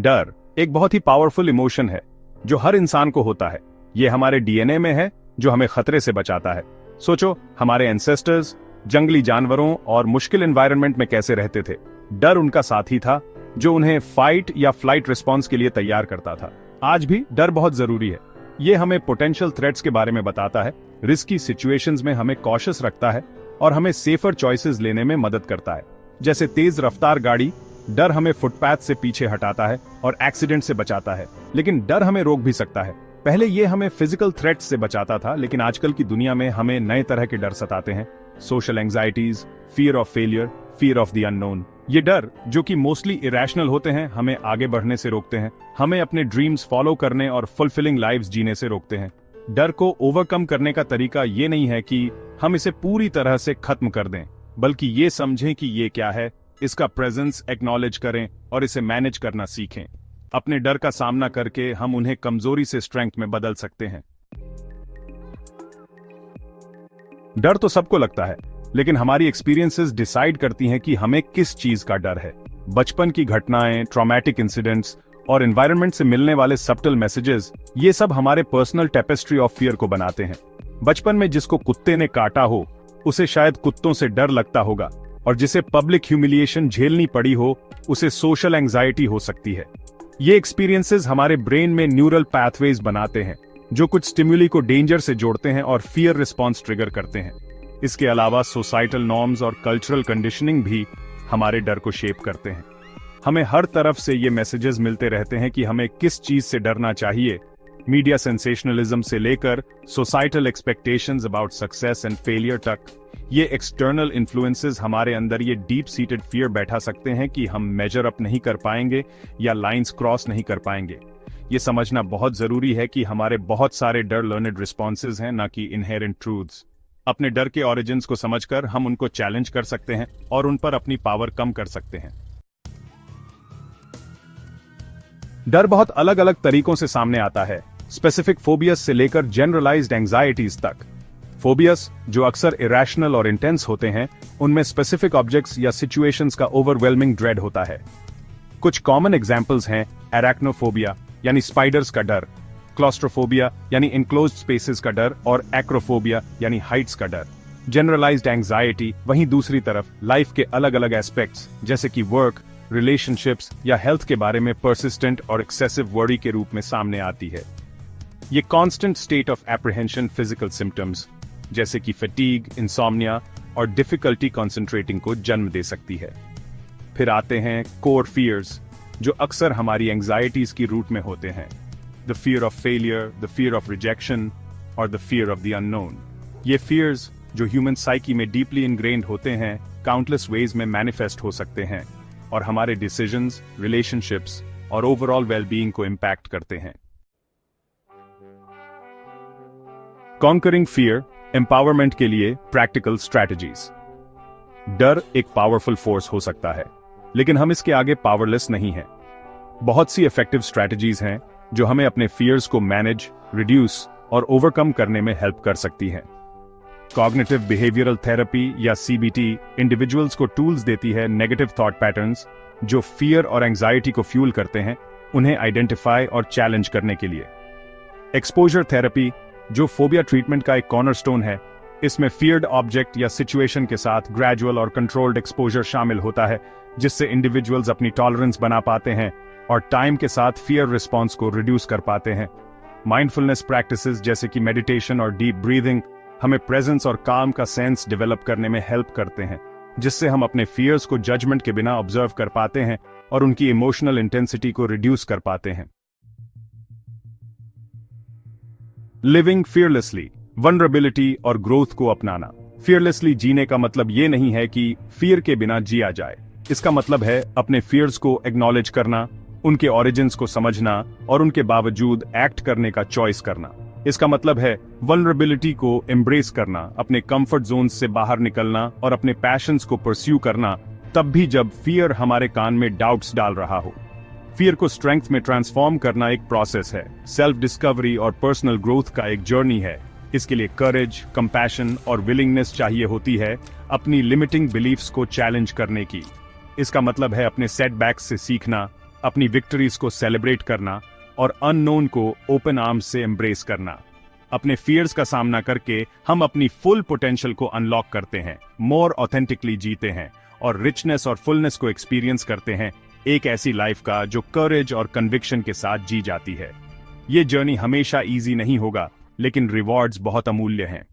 डर एक बहुत ही पावरफुल इमोशन है जो हर इंसान को होता है। ये हमारे डीएनए में है जो हमें खतरे से बचाता है। सोचो, हमारे एंसेस्टर्स जंगली जानवरों और मुश्किल एनवायरनमेंट में कैसे रहते थे। डर उनका साथी था जो उन्हें फाइट या फ्लाइट रिस्पॉन्स के लिए तैयार करता था। आज भी डर बहुत जरूरी है। ये हमें पोटेंशियल थ्रेट्स के बारे में बताता है, रिस्की सिचुएशंस में हमें कॉशियस रखता है और हमें सेफर चॉइसेस लेने में मदद करता है। जैसे तेज रफ्तार गाड़ी, डर हमें फुटपाथ से पीछे हटाता है और एक्सीडेंट से बचाता है। लेकिन डर हमें रोक भी सकता है। पहले ये हमें फिजिकल थ्रेट्स से बचाता था, लेकिन आजकल की दुनिया में हमें नए तरह के डर सताते हैं। Social anxieties, fear of failure, fear of the unknown. ये डर, जो कि मोस्टली इरेशनल होते हैं, हमें आगे बढ़ने से रोकते हैं, हमें अपने ड्रीम्स फॉलो करने और फुलफिलिंग लाइव्स जीने से रोकते हैं। डर को ओवरकम करने का तरीका ये नहीं है कि हम इसे पूरी तरह से खत्म कर दें, बल्कि ये समझें कि ये क्या है, इसका प्रेजेंस एक्नॉलेज करें और इसे मैनेज करना सीखें। अपने डर का सामना करके हम उन्हें कमजोरी से स्ट्रेंथ में बदल सकते हैं। डर तो सबको लगता है, लेकिन हमारी एक्सपीरियंसेस डिसाइड करती हैं कि हमें किस चीज का डर है। बचपन की घटनाएं, ट्रॉमेटिक इंसिडेंट्स और एनवायरनमेंट से मिलने वाले सब्टल मैसेजेस, ये सब हमारे पर्सनल टेपेस्ट्री ऑफ फियर को बनाते हैं। बचपन में जिसको कुत्ते ने काटा हो, उसे शायद कुत्तों से डर लगता होगा, और जिसे पब्लिक ह्यूमिलिएशन झेलनी पड़ी हो, उसे सोशल एंजाइटी हो सकती है। ये एक्सपीरियंसेस हमारे ब्रेन में न्यूरल पैथवेज बनाते हैं, जो कुछ स्टिम्युली को डेंजर से जोड़ते हैं और फियर रिस्पॉन्स ट्रिगर करते हैं। इसके अलावा सोसाइटल नॉर्म्स और कल्चरल कंडीशनिंग भी हमारे डर को शेप करते हैं। हमें हर तरफ से ये मैसेजेस मिलते रहते हैं कि हमें किस चीज से डरना चाहिए। मीडिया सेंसेशनलिज्म से लेकर societal expectations about success and failure तक, ये एक्सटर्नल इन्फ्लुएंसेस हमारे अंदर ये डीप सीटेड फियर बैठा सकते हैं कि हम मेजर अप नहीं कर पाएंगे या लाइंस क्रॉस नहीं कर पाएंगे। ये समझना बहुत जरूरी है कि हमारे बहुत सारे डर लर्नड रिस्पॉन्सेज हैं, ना कि इनहेरेंट ट्रूथ्स। अपने डर के ओरिजिन्स को समझकर हम उनको चैलेंज कर सकते हैं और उन पर अपनी पावर कम कर सकते हैं। डर बहुत अलग अलग तरीकों से सामने आता है, स्पेसिफिक फोबियस से लेकर जनरलाइज्ड एंजाइटीज तक। फोबियस, जो अक्सर इरेशनल और इंटेंस होते हैं, उनमें स्पेसिफिक ऑब्जेक्ट्स या सिचुएशंस का ओवरवेलमिंग ड्रेड होता है। कुछ कॉमन एग्जांपल्स हैं एराक्नोफोबिया यानी स्पाइडर्स का डर, क्लॉस्ट्रोफोबिया यानी इनक्लोज्ड स्पेसेस का डर, और एक्रोफोबिया यानी हाइट्स का डर। जनरलाइज्ड एंजाइटी वहीं दूसरी तरफ लाइफ के अलग अलग एस्पेक्ट्स जैसे कि वर्क, रिलेशनशिप्स या हेल्थ के बारे में परसिस्टेंट और एक्सेसिव वरी के रूप में सामने आती है। ये constant state of apprehension physical symptoms जैसे कि फटीग, इंसोम्निया और डिफिकल्टी कॉन्सेंट्रेटिंग को जन्म दे सकती है। फिर आते हैं कोर फियर्स, जो अक्सर हमारी एंजाइटीज की रूट में होते हैं। The fear of failure, the fear of rejection और the fear of the unknown. ये फियर्स, जो ह्यूमन साइकी में डीपली इनग्रेन्ड होते हैं, काउंटलेस वेज में मैनिफेस्ट हो सकते हैं और हमारे डिसीजंस, रिलेशनशिप्स और ओवरऑल वेलबीइंग को इम्पैक्ट करते हैं। कॉन्करिंग फियर एम्पावरमेंट के लिए प्रैक्टिकल स्ट्रैटेजीज। डर एक पावरफुल फोर्स हो सकता है, लेकिन हम इसके आगे पावरलेस नहीं हैं। बहुत सी इफेक्टिव स्ट्रैटेजीज हैं जो हमें अपने फियर्स को मैनेज, रिड्यूस और ओवरकम करने में हेल्प कर सकती हैं। कॉग्निटिव बिहेवियरल थेरेपी या सीबीटी इंडिविजुअल्स को टूल्स देती है नेगेटिव थॉट पैटर्न्स जो फियर और एंजाइटी को फ्यूल करते हैं, उन्हें आइडेंटिफाई और चैलेंज करने के लिए। एक्सपोजर थेरेपी, जो फोबिया ट्रीटमेंट का एक कॉर्नरस्टोन है, इसमें फियर्ड ऑब्जेक्ट या सिचुएशन के साथ ग्रेजुअल और कंट्रोल्ड एक्सपोजर शामिल होता है, जिससे इंडिविजुअल्स अपनी टॉलरेंस बना पाते हैं और टाइम के साथ फियर रिस्पॉन्स को रिड्यूस कर पाते हैं। माइंडफुलनेस प्रैक्टिसेस जैसे कि मेडिटेशन और डीप ब्रीदिंग हमें प्रेजेंस और काम का सेंस डेवलप करने में हेल्प करते हैं, जिससे हम अपने फियर्स को जजमेंट के बिना ऑब्जर्व कर पाते हैं और उनकी इमोशनल इंटेंसिटी को रिड्यूस कर पाते हैं। लिविंग फियरलेसली, वनरेबिलिटी और ग्रोथ को अपनाना। फियरलेसली जीने का मतलब ये नहीं है कि फियर के बिना जिया जाए। इसका मतलब है अपने फियर्स को एक्नॉलेज करना, उनके ओरिजिन्स को समझना और उनके बावजूद एक्ट करने का चॉइस करना। इसका मतलब है वल्नरेबिलिटी को एम्ब्रेस करना, अपने कंफर्ट जोन से बाहर निकलना और अपने पैशंस को परस्यू करना, तब भी जब फियर हमारे कान में डाउट्स डाल रहा हो। फियर को स्ट्रेंथ में ट्रांसफॉर्म करना एक प्रोसेस है, सेल्फ डिस्कवरी और पर्सनल ग्रोथ का एक जर्नी है। इसके लिए करेज, कंपैशन और विलिंगनेस चाहिए होती है अपनी लिमिटिंग बिलीफ्स को चैलेंज करने की। इसका मतलब है अपने सेटबैक्स से सीखना, अपनी विक्ट्रीज को सेलिब्रेट करना और अननोन को ओपन आर्म्स से एम्ब्रेस करना। अपने फियर्स का सामना करके हम अपनी फुल पोटेंशियल को अनलॉक करते हैं, मोर ऑथेंटिकली जीते हैं और रिचनेस और फुलनेस को एक्सपीरियंस करते हैं, एक ऐसी लाइफ का जो करेज और कन्विक्शन के साथ जी जाती है। ये जर्नी हमेशा इजी नहीं होगा, लेकिन रिवॉर्ड्स बहुत अमूल्य हैं।